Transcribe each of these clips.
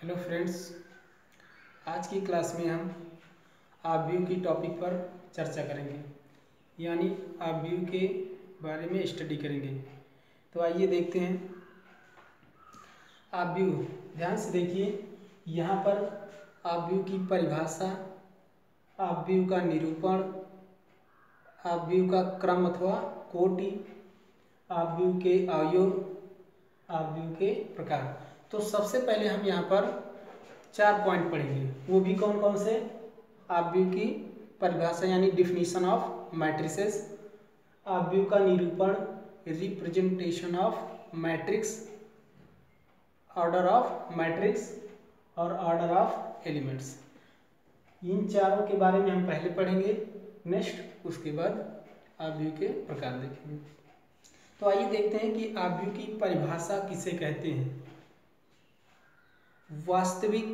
Hello friends, आज की class में हम आव्यूह की टॉपिक पर चर्चा करेंगे, यानी आव्यूह के बारे में स्टडी करेंगे। तो आइए देखते हैं आव्यूह। ध्यान से देखिए, यहाँ पर आव्यूह की परिभाषा, आव्यूह का निरूपण, आव्यूह का क्रम अथवा कोटि, आव्यूह के अवयव, आव्यूह के प्रकार। तो सबसे पहले हम यहाँ पर 4 पॉइंट पढ़ेंगे। वो भी कौन कौन से? आव्यूह की परिभाषा यानी डिफिनीशन ऑफ मैट्रिसेस, आव्यूह का निरूपण representation of matrix, order of matrix और ऑर्डर ऑफ एलिमेंट्स। इन चारों के बारे में हम पहले पढ़ेंगे, नेक्स्ट उसके बाद आव्यूह के प्रकार देखेंगे। तो आइए देखते हैं कि आव्यूह की परिभाषा किसे कहते हैं। वास्तविक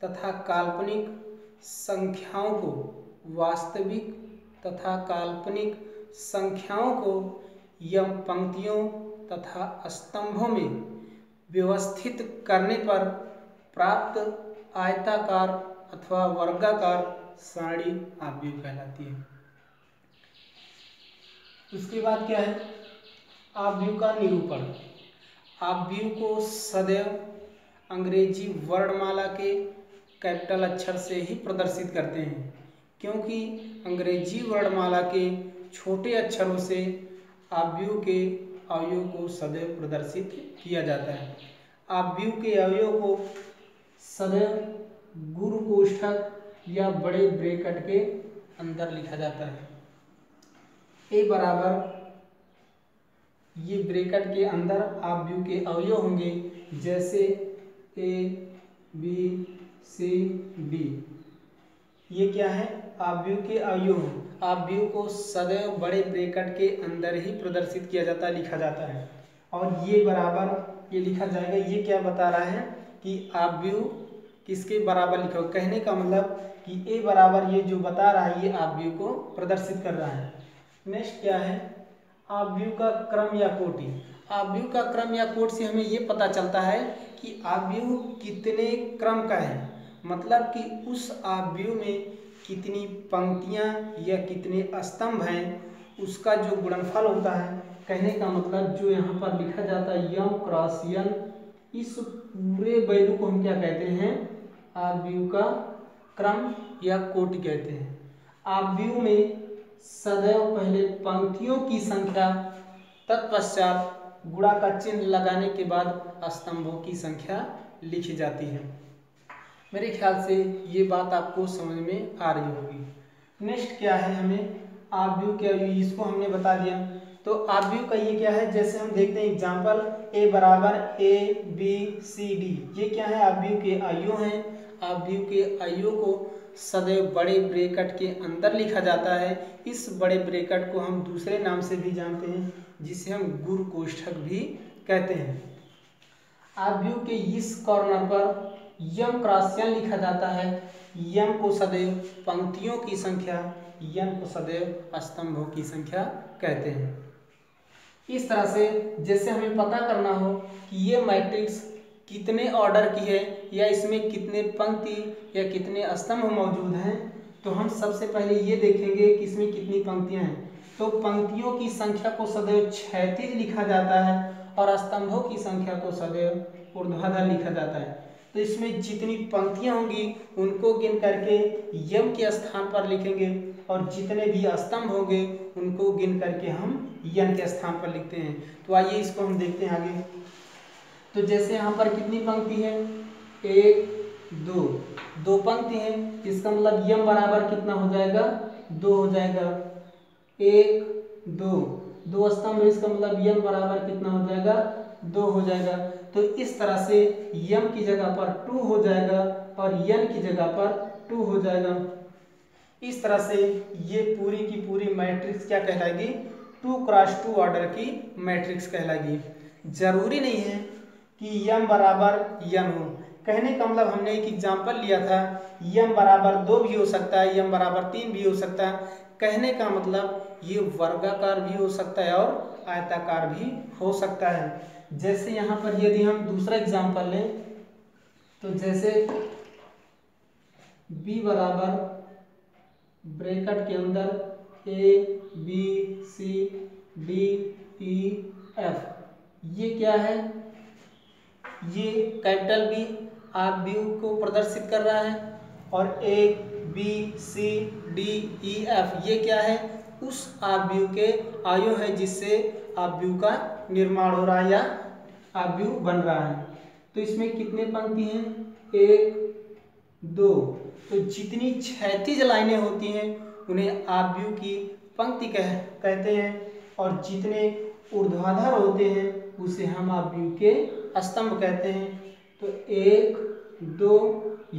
तथा काल्पनिक संख्याओं को, वास्तविक तथा काल्पनिक संख्याओं को यम पंक्तियों तथा स्तंभों में व्यवस्थित करने पर प्राप्त आयताकार अथवा वर्गाकार सारणी आव्यूह कहलाती है। उसके बाद क्या है? आव्यूह का निरूपण। आव्यूह को सदैव अंग्रेजी वर्णमाला के कैपिटल अक्षर से ही प्रदर्शित करते हैं, क्योंकि अंग्रेजी वर्णमाला के छोटे अक्षरों से आव्यूह के अवयव को सदैव प्रदर्शित किया जाता है। आव्यूह के अवयव को सदैव गुरु कोष्ठक या बड़े ब्रैकेट के अंदर लिखा जाता है। ए बराबर ये ब्रैकेट के अंदर आव्यूह के अवयव होंगे, जैसे ए बी सी डी। ये क्या है? आव्यूह के अवयव। आव्यूह को सदैव बड़े ब्रैकेट के अंदर ही प्रदर्शित किया जाता है, लिखा जाता है। और ये बराबर ये लिखा जाएगा। ये क्या बता रहा है कि आव्यूह किसके बराबर लिखा हो। कहने का मतलब कि ए बराबर ये जो बता रहा है, ये आव्यूह को प्रदर्शित कर रहा है। नेक्स्ट क्या है? आव्यूह का क्रम या कोटि। आव्यूह का क्रम या कोटि से हमें ये पता चलता है कि आव्यूह कितने क्रम का है, मतलब कि उस आव्यूह में कितनी पंक्तियां या कितने स्तंभ हैं, उसका जो गुणनफल होता है। कहने का मतलब जो यहाँ पर लिखा जाता है यम क्रॉस यन, इस पूरे वैल्यू को हम क्या कहते हैं? आव्यूह का क्रम या कोटि कहते हैं। आव्यूह में सदैव पहले पंक्तियों की संख्या, तत्पश्चात गुणा का चिन्ह लगाने के बाद स्तंभों की संख्या लिखी जाती है। मेरे ख्याल से ये बात आपको समझ में आ रही होगी। नेक्स्ट क्या है? हमें आव्यूह के अवयव, इसको हमने बता दिया। तो आव्यूह का ये क्या है? जैसे हम देखते हैं एग्जाम्पल, ए बराबर ए बी सी डी। ये क्या है? आव्यूह के अवयव हैं। आव्यूह के अवयव को सदैव बड़े ब्रैकेट के अंदर लिखा जाता है। इस बड़े ब्रैकेट को हम दूसरे नाम से भी जानते हैं, जिसे हम गुरु कोष्ठक भी कहते हैं। आव्यूह के इस कॉर्नर पर यम क्रॉस यन लिखा जाता है। यम को सदैव पंक्तियों की संख्या, यन को सदैव स्तंभों की संख्या कहते हैं। इस तरह से जैसे हमें पता करना हो कि ये मैट्रिक्स कितने ऑर्डर की है या इसमें कितने पंक्ति या कितने स्तंभ मौजूद हैं, तो हम सबसे पहले ये देखेंगे कि इसमें कितनी पंक्तियां हैं। तो पंक्तियों की संख्या को सदैव क्षैतिज लिखा जाता है और स्तंभों की संख्या को सदैव ऊर्ध्वाधर लिखा जाता है। तो इसमें जितनी पंक्तियां होंगी उनको गिन करके यम के स्थान पर लिखेंगे, और जितने भी स्तंभ होंगे उनको गिन करके हम यन के स्थान पर लिखते हैं। तो आइए इसको हम देखते हैं आगे। तो जैसे यहाँ पर कितनी पंक्ति है? 1 2, 2 पंक्ति है। इसका मतलब यम बराबर कितना हो जाएगा? 2 हो जाएगा। 1 2, 2 स्तंभ है, इसका मतलब यम बराबर कितना हो जाएगा? 2 हो जाएगा। तो इस तरह से यम की जगह पर 2 हो जाएगा और यन की जगह पर 2 हो जाएगा। इस तरह से ये पूरी की पूरी मैट्रिक्स क्या कहलाएगी? 2 क्रॉस 2 ऑर्डर की मैट्रिक्स कहलाएगी। जरूरी नहीं है कि यम बराबर यन हो। कहने का मतलब हमने एक एग्जाम्पल लिया था, यम बराबर 2 भी हो सकता है, यम बराबर 3 भी हो सकता है। कहने का मतलब ये वर्गाकार भी हो सकता है और आयताकार भी हो सकता है। जैसे यहाँ पर यदि हम दूसरा एग्जाम्पल लें, तो जैसे b बराबर ब्रैकेट के अंदर ABCDEF, ये क्या है, ये कैपिटल बी आव्यूह को प्रदर्शित कर रहा है, और ABCDEF ये क्या है, उस आव्यूह के आयु है जिससे आव्यूह का निर्माण हो रहा है या आव्यूह बन रहा है। तो इसमें कितने पंक्ति हैं, 1 2, तो जितनी क्षैतिज लाइनें होती हैं उन्हें आव्यूह की पंक्ति कहते हैं, और जितने ऊर्ध्वाधर होते हैं उसे हम आव्यूह के स्तंभ कहते हैं। तो 1 2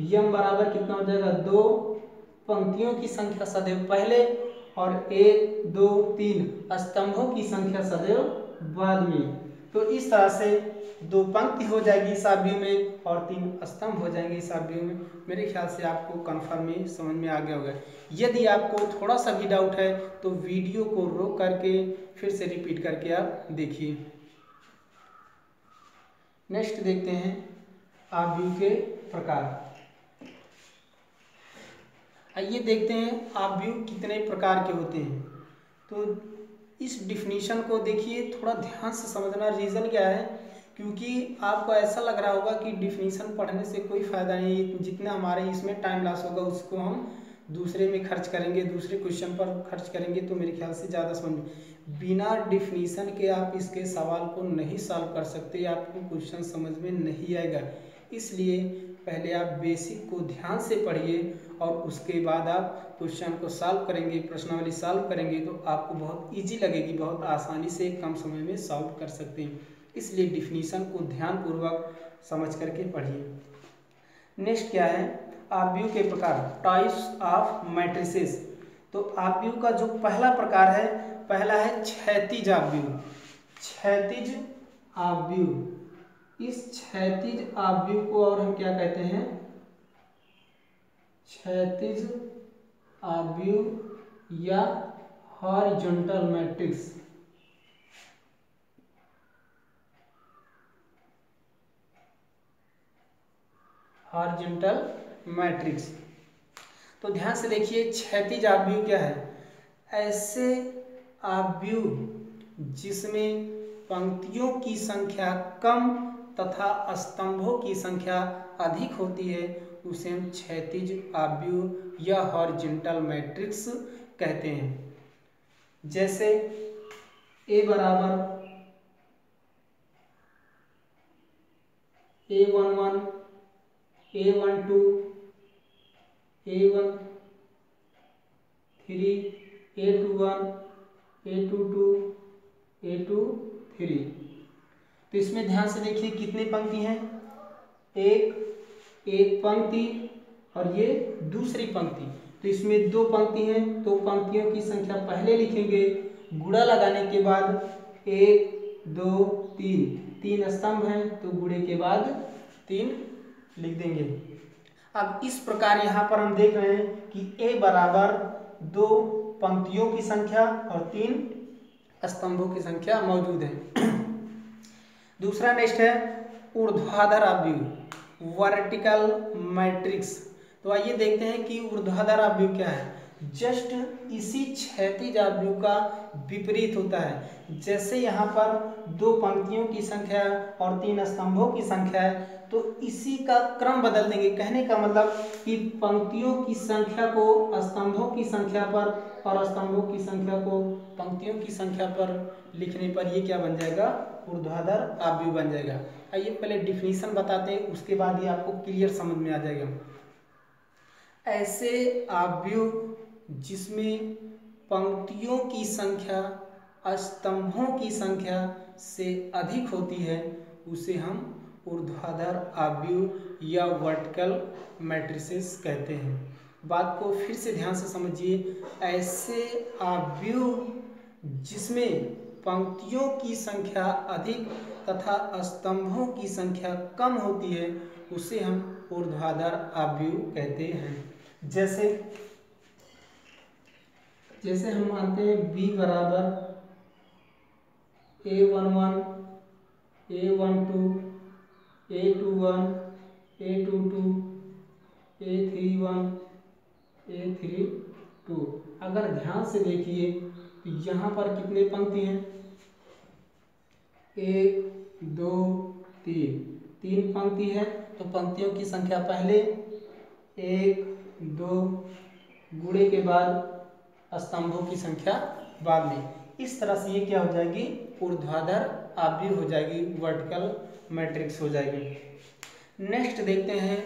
यम बराबर कितना हो जाएगा, 2 पंक्तियों की संख्या सदैव पहले, और 1 2 3 स्तंभों की संख्या सदैव बाद में। तो इस तरह से 2 पंक्ति हो जाएगी इस आव्यूह में और 3 स्तंभ हो जाएंगे इस आव्यूह में। मेरे ख्याल से आपको कन्फर्म में समझ में आ गया होगा। यदि आपको थोड़ा सा भी डाउट है तो वीडियो को रोक करके फिर से रिपीट करके आप देखिए। नेक्स्ट देखते हैं आव्यूह के प्रकार। आइए देखते हैं आव्यूह कितने प्रकार के होते हैं। तो इस डिफिनीशन को देखिए, थोड़ा ध्यान से समझना। रीज़न क्या है, क्योंकि आपको ऐसा लग रहा होगा कि डिफिनीशन पढ़ने से कोई फ़ायदा नहीं, जितना हमारे इसमें टाइम लॉस होगा उसको हम दूसरे में खर्च करेंगे, दूसरे क्वेश्चन पर खर्च करेंगे, तो मेरे ख्याल से ज़्यादा समझ। बिना डिफिनीशन के आप इसके सवाल को नहीं सॉल्व कर सकते, आपको क्वेश्चन समझ में नहीं आएगा। इसलिए पहले आप बेसिक को ध्यान से पढ़िए और उसके बाद आप क्वेश्चन को सॉल्व करेंगे, प्रश्नावली सॉल्व करेंगे तो आपको बहुत इजी लगेगी, बहुत आसानी से कम समय में सॉल्व कर सकते हैं। इसलिए डिफिनीशन को ध्यानपूर्वक समझ करके पढ़िए। नेक्स्ट क्या है, आव्यूह के प्रकार, टाइप्स ऑफ मैट्रिसेस। तो आव्यूह का जो पहला प्रकार है, पहला है क्षैतिज आव्यूह। क्षैतिज आव्यूह, इस क्षैतिज आव्यूह को और हम क्या कहते हैं, क्षैतिज आव्यूह या हॉरिजॉन्टल मैट्रिक्स। Horizontal matrix. तो ध्यान से देखिए, क्षैतिज आव्यूह क्या है, ऐसे आव्यूह जिसमें पंक्तियों की संख्या कम तथा स्तंभों की संख्या अधिक होती है उसे हम क्षैतिज आव्यूह या हॉरिजॉन्टल मैट्रिक्स कहते हैं। जैसे A बराबर A11 A12 A13 A21 A22 A23। तो इसमें ध्यान से देखिए कितनी पंक्ति हैं, एक पंक्ति और ये दूसरी पंक्ति। तो इसमें 2 पंक्ति हैं, तो पंक्तियों की संख्या पहले लिखेंगे, गुणा लगाने के बाद 1 2 3 स्तंभ हैं तो गुणे के बाद 3 लिख देंगे। अब इस प्रकार यहाँ पर हम देख रहे हैं कि A बराबर 2 पंक्तियों की संख्या और 3 स्तंभों की संख्या मौजूद है। दूसरा नेक्स्ट है ऊर्ध्वाधर आव्यूह, वर्टिकल मैट्रिक्स। तो आइए देखते हैं कि ऊर्ध्वाधर आव्यूह क्या है। जस्ट इसी क्षैतिज आव्यूह का विपरीत होता है। जैसे यहाँ पर 2 पंक्तियों की संख्या और 3 स्तंभों की संख्या है, तो इसी का क्रम बदल देंगे। कहने का मतलब कि पंक्तियों की संख्या को स्तंभों की संख्या पर और स्तंभों की संख्या को पंक्तियों की संख्या पर लिखने पर ये क्या बन जाएगा, ऊर्ध्वाधर आव्यूह बन जाएगा। आइए पहले डिफिनीशन बताते हैं, उसके बाद ये आपको क्लियर समझ में आ जाएगा। ऐसे आव्यूह जिसमें पंक्तियों की संख्या स्तंभों की संख्या से अधिक होती है उसे हम ऊर्ध्वाधर आव्यूह या वर्टिकल मैट्रिसेस कहते हैं। बात को फिर से ध्यान से समझिए। ऐसे आव्यूह जिसमें पंक्तियों की संख्या अधिक तथा स्तंभों की संख्या कम होती है उसे हम ऊर्ध्वाधर आव्यूह कहते हैं। जैसे हम मानते हैं B बराबर A11 A12 A21 A22, A31, A32। अगर ध्यान से देखिए तो यहाँ पर कितने पंक्ति हैं, 1 2 3, 3 पंक्ति है। तो पंक्तियों की संख्या पहले 1 2 गुणे के बाद स्तंभों की संख्या बाद में। इस तरह से ये क्या हो जाएगी, ऊर्ध्वाधर आव्यूह हो जाएगी, वर्टिकल मैट्रिक्स हो जाएगी। नेक्स्ट देखते हैं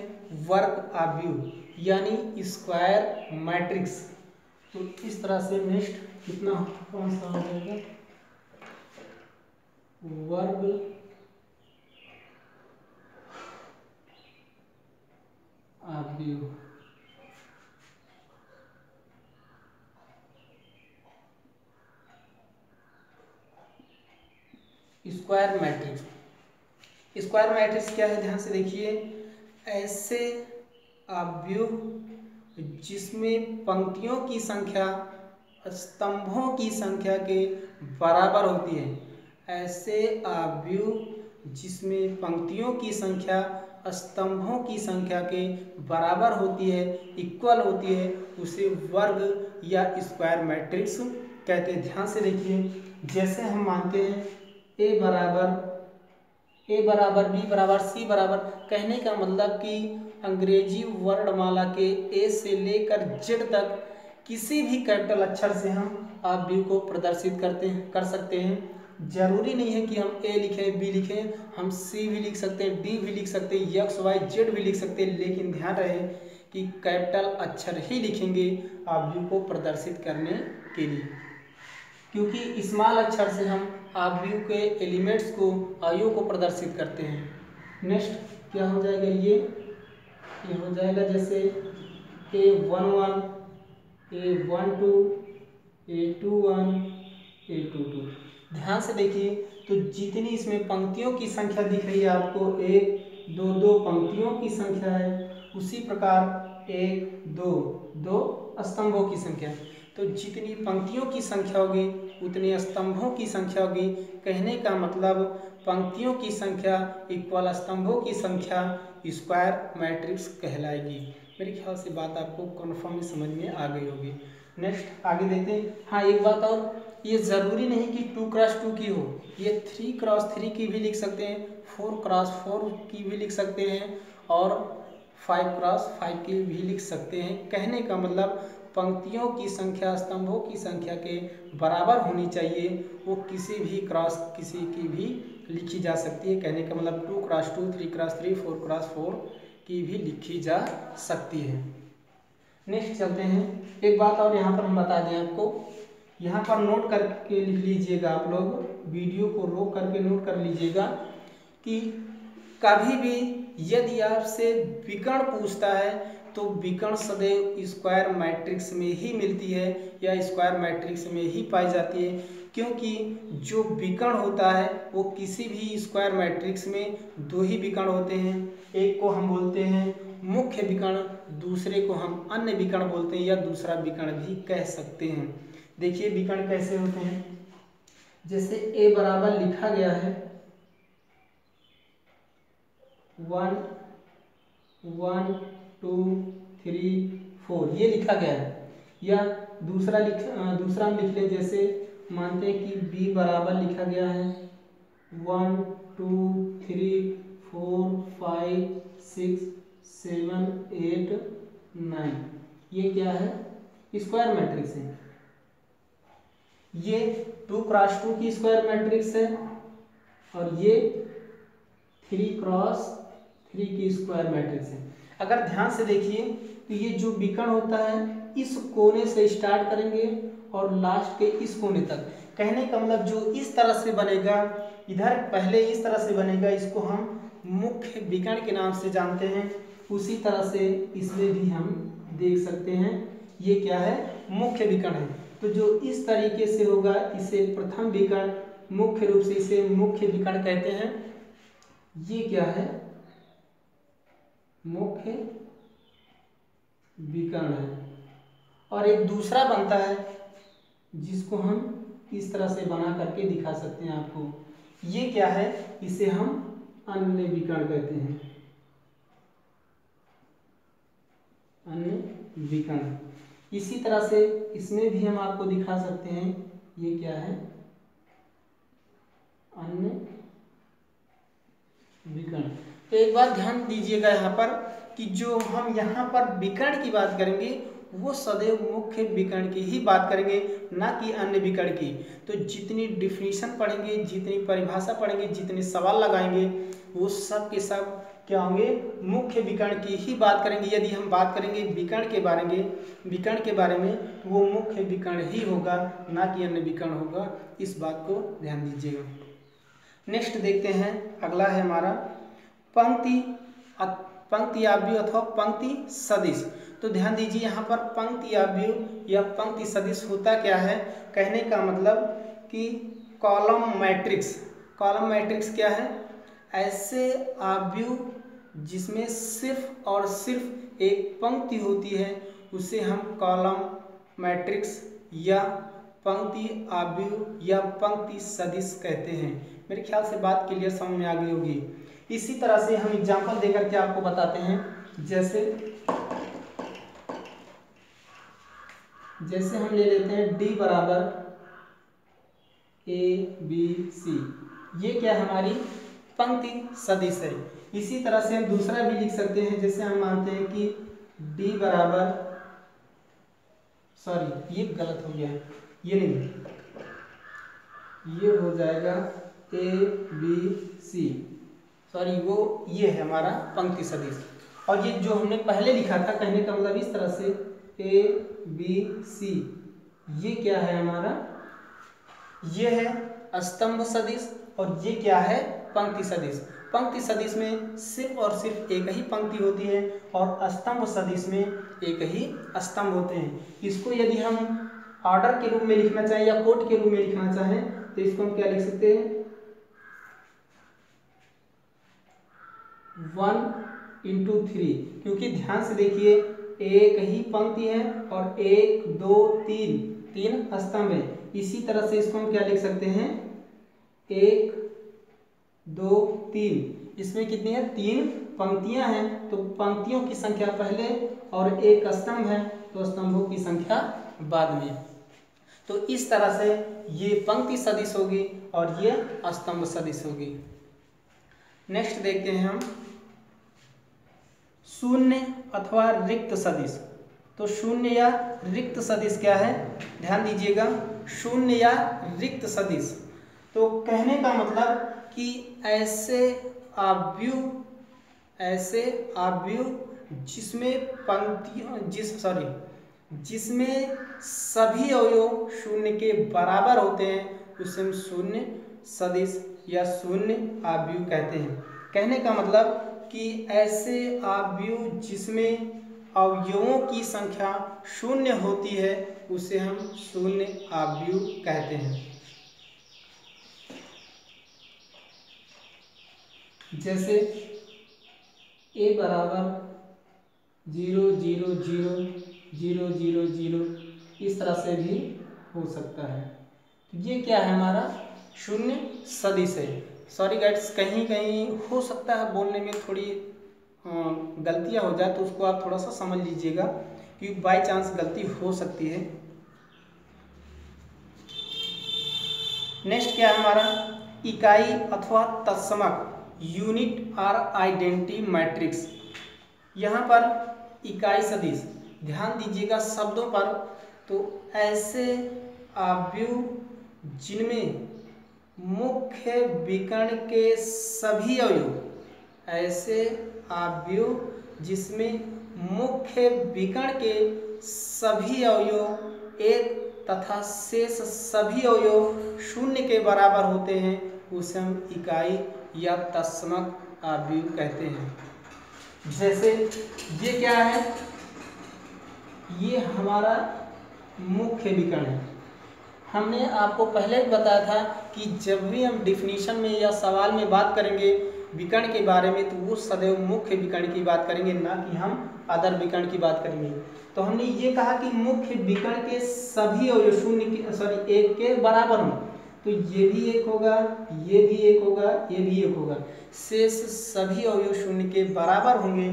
वर्ग आव्यूह यानी स्क्वायर मैट्रिक्स। तो इस तरह से नेक्स्ट कितना कौन सा हो जाएगा, वर्ग आव्यूह। स्क्वायर मैट्रिक्स, स्क्वायर मैट्रिक्स क्या है, ध्यान से देखिए, ऐसे आव्यूह जिसमें पंक्तियों की संख्या स्तंभों की संख्या के बराबर होती है। ऐसे आव्यूह जिसमें पंक्तियों की संख्या स्तंभों की संख्या के बराबर होती है, इक्वल होती है, उसे वर्ग या स्क्वायर मैट्रिक्स कहते हैं। ध्यान से देखिए, जैसे हम मानते हैं ए बराबर बी बराबर सी बराबर, कहने का मतलब कि अंग्रेजी वर्णमाला के ए से लेकर जेड तक किसी भी कैपिटल अक्षर से हम आव्यूह को प्रदर्शित कर सकते हैं। जरूरी नहीं है कि हम ए लिखें, बी लिखें, हम सी भी लिख सकते हैं, डी भी लिख सकते हैं, एक्स वाई जेड भी लिख सकते हैं, लेकिन ध्यान रहे कि कैपिटल अक्षर ही लिखेंगे आव्यूह को प्रदर्शित करने के लिए, क्योंकि स्मॉल अक्षर से हम आव्यूह के एलिमेंट्स को, आव्यूह को प्रदर्शित करते हैं। नेक्स्ट क्या हो जाएगा, ये हो जाएगा जैसे A11, A12, A21, A22। ध्यान से देखिए, तो जितनी इसमें पंक्तियों की संख्या दिख रही है आपको, 1 2 2 पंक्तियों की संख्या है, उसी प्रकार 1 2 2 स्तंभों की संख्या। तो जितनी पंक्तियों की संख्या होगी उतनी स्तंभों की संख्या होगी। कहने का मतलब पंक्तियों की संख्या इक्वल स्तंभों की संख्या स्क्वायर मैट्रिक्स कहलाएगी। मेरे ख्याल से बात आपको कन्फर्म समझ में आ गई होगी। नेक्स्ट आगे देखते हैं। हाँ, एक बात और, ये ज़रूरी नहीं कि 2x2 की हो, ये 3x3 की भी लिख सकते हैं, 4x4 की भी लिख सकते हैं और 5x5 की भी लिख सकते हैं। कहने का मतलब पंक्तियों की संख्या स्तंभों की संख्या के बराबर होनी चाहिए, वो किसी भी क्रॉस किसी की भी लिखी जा सकती है। कहने का मतलब 2x2, 3x3, 4x4 की भी लिखी जा सकती है। नेक्स्ट चलते हैं। एक बात और यहाँ पर हम बता दें आपको, यहाँ पर नोट करके लिख लीजिएगा, आप लोग वीडियो को रोक करके नोट कर लीजिएगा कि कभी भी यदि आपसे विकर्ण पूछता है तो विकर्ण सदैव स्क्वायर मैट्रिक्स में ही मिलती है या स्क्वायर मैट्रिक्स में ही पाई जाती है, क्योंकि जो विकर्ण होता है वो किसी भी स्क्वायर मैट्रिक्स में दो ही विकर्ण होते हैं। एक को हम बोलते हैं मुख्य विकर्ण, दूसरे को हम अन्य विकर्ण बोलते हैं या दूसरा विकर्ण भी कह सकते हैं। देखिए विकर्ण कैसे होते हैं, जैसे ए बराबर लिखा गया है 1 1 2 3 4, ये लिखा गया है। या दूसरा हम लिख लें, जैसे मानते हैं कि बी बराबर लिखा गया है 1 2 3 4 5 6 7 8 9, ये क्या है, स्क्वायर मैट्रिक्स है। ये 2x2 की स्क्वायर मैट्रिक्स है और ये 3x3 की स्क्वायर मैट्रिक्स है। अगर ध्यान से देखिए तो ये जो विकर्ण होता है इस कोने से स्टार्ट करेंगे और लास्ट के इस कोने तक। कहने का मतलब जो इस तरह से बनेगा, इधर पहले इस तरह से बनेगा, इसको हम मुख्य विकर्ण के नाम से जानते हैं। उसी तरह से इसमें भी हम देख सकते हैं, ये क्या है, मुख्य विकर्ण है। तो जो इस तरीके से होगा इसे प्रथम विकर्ण, मुख्य रूप से इसे मुख्य विकर्ण कहते हैं। ये क्या है, मुख्य विकर्ण है। और एक दूसरा बनता है जिसको हम इस तरह से बना करके दिखा सकते हैं आपको। ये क्या है, इसे हम अन्य विकर्ण कहते हैं। अन्य विकर्ण। इसी तरह से इसमें भी हम आपको दिखा सकते हैं, ये क्या है, अन्य विकर्ण। तो एक बात ध्यान दीजिएगा यहाँ पर कि जो हम यहाँ पर विकर्ण की बात करेंगे वो सदैव मुख्य विकर्ण की ही बात करेंगे, ना कि अन्य विकर्ण की। तो जितनी डिफिनीशन पढ़ेंगे, जितनी परिभाषा पढ़ेंगे, जितने सवाल लगाएंगे, वो सब के सब क्या होंगे, मुख्य विकर्ण की ही बात करेंगे। यदि हम बात करेंगे विकर्ण के बारे में, वो मुख्य विकर्ण ही होगा, ना कि अन्य विकर्ण होगा। इस बात को ध्यान दीजिएगा। नेक्स्ट देखते हैं, अगला है हमारा पंक्ति आव्यूह अथवा पंक्ति सदिश। तो ध्यान दीजिए यहाँ पर पंक्ति आव्यूह या पंक्ति सदिश होता क्या है। कहने का मतलब कि कॉलम मैट्रिक्स क्या है, ऐसे आव्यूह जिसमें सिर्फ और सिर्फ एक पंक्ति होती है उसे हम कॉलम मैट्रिक्स या पंक्ति आव्यूह या पंक्ति सदिश कहते हैं। मेरे ख्याल से बात क्लियर समझ में आ गई होगी। इसी तरह से हम एग्जांपल देकर के आपको बताते हैं। जैसे हम ले लेते हैं D बराबर ABC, ये क्या हमारी पंक्ति सदिश है। इसी तरह से हम दूसरा भी लिख सकते हैं, जैसे हम मानते हैं कि D बराबर, सॉरी ये गलत हो गया, ये नहीं, ये हो जाएगा ABC, सॉरी वो ये है हमारा पंक्ति सदिश। और ये जो हमने पहले लिखा था, कहने का मतलब इस तरह से ABC, ये क्या है हमारा, ये है स्तंभ सदिश और ये क्या है, पंक्ति सदिश। पंक्ति सदिश में सिर्फ और सिर्फ एक ही पंक्ति होती है और स्तंभ सदिश में एक ही स्तंभ होते हैं। इसको यदि हम ऑर्डर के रूप में लिखना चाहें या कोट के रूप में लिखना चाहें तो इसको हम क्या लिख सकते हैं, 1 into 3, क्योंकि ध्यान से देखिए एक ही पंक्ति है और 1 2 3 स्तंभ है। इसी तरह से इसको हम क्या लिख सकते हैं, 1 2 3, इसमें कितनी है, 3 पंक्तियां हैं, तो पंक्तियों की संख्या पहले और एक स्तंभ है तो स्तंभों की संख्या बाद में। तो इस तरह से ये पंक्ति सदिश होगी और ये स्तंभ सदिश होगी। नेक्स्ट देखते हैं हम शून्य अथवा रिक्त सदिश। तो शून्य या रिक्त सदिश क्या है, ध्यान दीजिएगा, शून्य या रिक्त सदिश। तो कहने का मतलब कि ऐसे आव्यूह जिसमें सभी अवयव शून्य के बराबर होते हैं उसे हम शून्य सदिश या शून्य आव्यूह कहते हैं। कहने का मतलब कि ऐसे आव्यूह जिसमें अवयवों की संख्या शून्य होती है उसे हम शून्य आव्यूह कहते हैं। जैसे A बराबर 0 0 0 0 0 0, इस तरह से भी हो सकता है। तो ये क्या है, हमारा शून्य सदिश है। सॉरी गाइड्स, कहीं कहीं हो सकता है बोलने में थोड़ी गलतियां हो जाए, तो उसको आप थोड़ा सा समझ लीजिएगा क्योंकि बाय चांस गलती हो सकती है। नेक्स्ट क्या है हमारा, इकाई अथवा तत्समक, यूनिट और आइडेंटिटी मैट्रिक्स। यहाँ पर इकाई सदिश, ध्यान दीजिएगा शब्दों पर। तो ऐसे आव्यूह जिनमें मुख्य विकर्ण के सभी अवयव, ऐसे आव्यूह जिसमें मुख्य विकर्ण के सभी अवयव एक तथा शेष सभी अवयव शून्य के बराबर होते हैं उसे हम इकाई या तत्समक आव्यूह कहते हैं। जैसे ये क्या है, ये हमारा मुख्य विकर्ण है। हमने आपको पहले भी बताया था कि जब भी हम डिफिनीशन में या सवाल में बात करेंगे विकर्ण के बारे में तो वो सदैव मुख्य विकर्ण की बात करेंगे, ना कि हम अदर विकर्ण की बात करेंगे। तो हमने ये कहा कि मुख्य विकर्ण के सभी अवयव शून्य के एक के बराबर हों, तो ये भी एक होगा, ये भी एक होगा, ये भी एक होगा, शेष सभी अवयव शून्य के बराबर होंगे।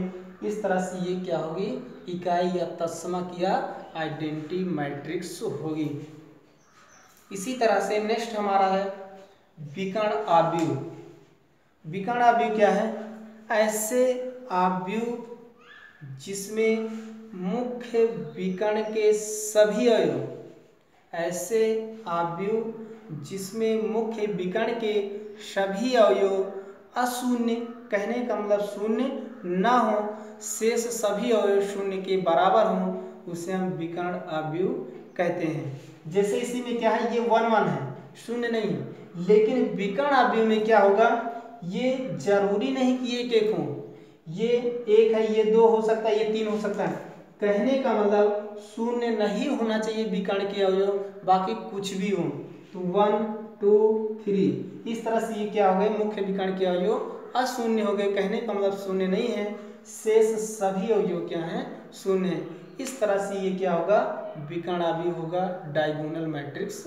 इस तरह से ये क्या होगी, इकाई या तत्समक या आइडेंटिटी मैट्रिक्स होगी। इसी तरह से नेक्स्ट हमारा है विकर्ण आव्यूह। विकर्ण आव्यूह क्या है, ऐसे आव्यूह जिसमें मुख्य विकर्ण के सभी अवयव, ऐसे आव्यूह जिसमें मुख्य विकर्ण के सभी अवयव अशून्य, कहने का मतलब शून्य न हो, शेष सभी अवयव शून्य के बराबर हों, उसे हम विकर्ण आव्यूह कहते हैं। जैसे इसी में क्या है, ये 1 1 है, शून्य नहीं है, लेकिन विकर्ण आव्यूह में क्या होगा, ये जरूरी नहीं कि एक एक हो, ये 1 है, ये 2 हो सकता है, ये 3 हो सकता है। कहने का मतलब शून्य नहीं होना चाहिए विकर्ण के अवयव, बाकी कुछ भी हो, तो 1 2 3 इस तरह से ये क्या हो गए, मुख्य विकर्ण के अवयव अशून्य हो गए। कहने का मतलब शून्य नहीं है, शेष सभी अवयव क्या हैं, शून्य है। इस तरह से ये क्या होगा, विकर्ण आव्यूह होगा, डायगोनल मैट्रिक्स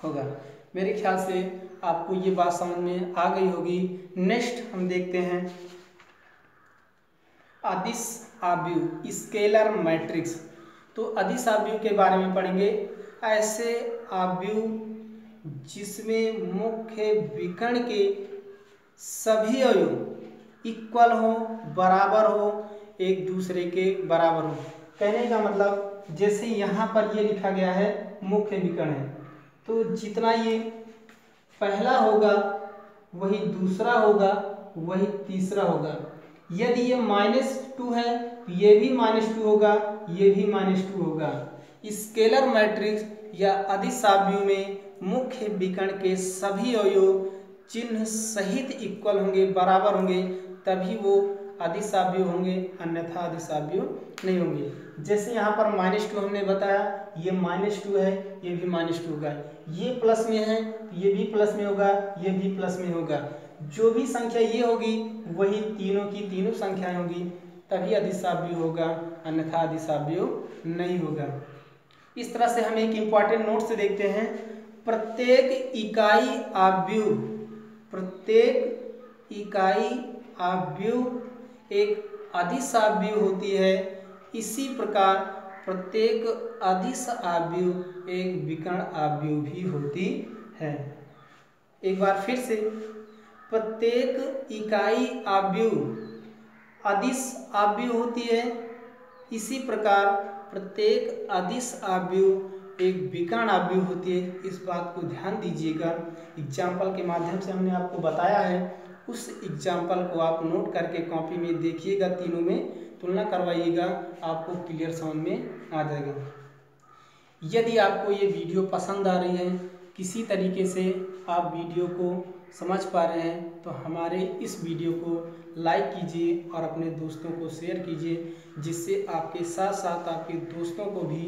होगा। मेरे ख्याल से आपको ये बात समझ में आ गई होगी। नेक्स्ट हम देखते हैं अदिश आव्यूह, स्केलर मैट्रिक्स। तो अदिश आव्यूह के बारे में पढ़ेंगे। ऐसे आव्यूह जिसमें मुख्य विकर्ण के सभी अवयव इक्वल हो, बराबर हो, एक दूसरे के बराबर हो। कहने का मतलब जैसे यहाँ पर ये लिखा गया है मुख्य विकर्ण है, तो जितना ये पहला होगा वही दूसरा होगा, वही तीसरा होगा। यदि ये -2 है तो ये भी -2 होगा, ये भी -2 होगा। स्केलर मैट्रिक्स या अदिश आव्यूह में मुख्य विकर्ण के सभी अवयव चिन्ह सहित इक्वल होंगे, बराबर होंगे, तभी वो अदिश आव्यूह होंगे, अन्यथा अदिश आव्यूह नहीं होंगे। जैसे यहाँ पर -2 हमने बताया, ये -2 है, ये भी -2 होगा, ये प्लस में है, ये भी प्लस में होगा, ये भी प्लस में होगा। जो भी संख्या ये होगी वही तीनों की तीनों संख्याएं होंगी, तभी अदिश आव्यूह होगा, अन्यथा अदिश आव्यूह नहीं होगा। इस तरह से हम एक इम्पॉर्टेंट नोट से देखते हैं। प्रत्येक इकाई आव्यूह एक अदिश आव्यूह होती है। इसी प्रकार प्रत्येक अदिश आव्यूह एक विकर्ण आव्यूह भी होती है। एक बार फिर से, प्रत्येक इकाई आव्यूह अदिश आव्यूह होती है। इसी प्रकार प्रत्येक अदिश आव्यूह एक विकर्ण आव्यूह होती है। इस बात को ध्यान दीजिएगा। एग्जाम्पल के माध्यम से हमने आपको बताया है, उस एग्जाम्पल को आप नोट करके कॉपी में देखिएगा, तीनों में तुलना करवाइएगा, आपको क्लियर समझ में आ जाएगा। यदि आपको ये वीडियो पसंद आ रही है, किसी तरीके से आप वीडियो को समझ पा रहे हैं, तो हमारे इस वीडियो को लाइक कीजिए और अपने दोस्तों को शेयर कीजिए, जिससे आपके साथ साथ आपके दोस्तों को भी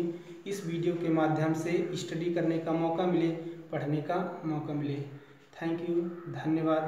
इस वीडियो के माध्यम से स्टडी करने का मौका मिले, पढ़ने का मौका मिले। थैंक यू, धन्यवाद।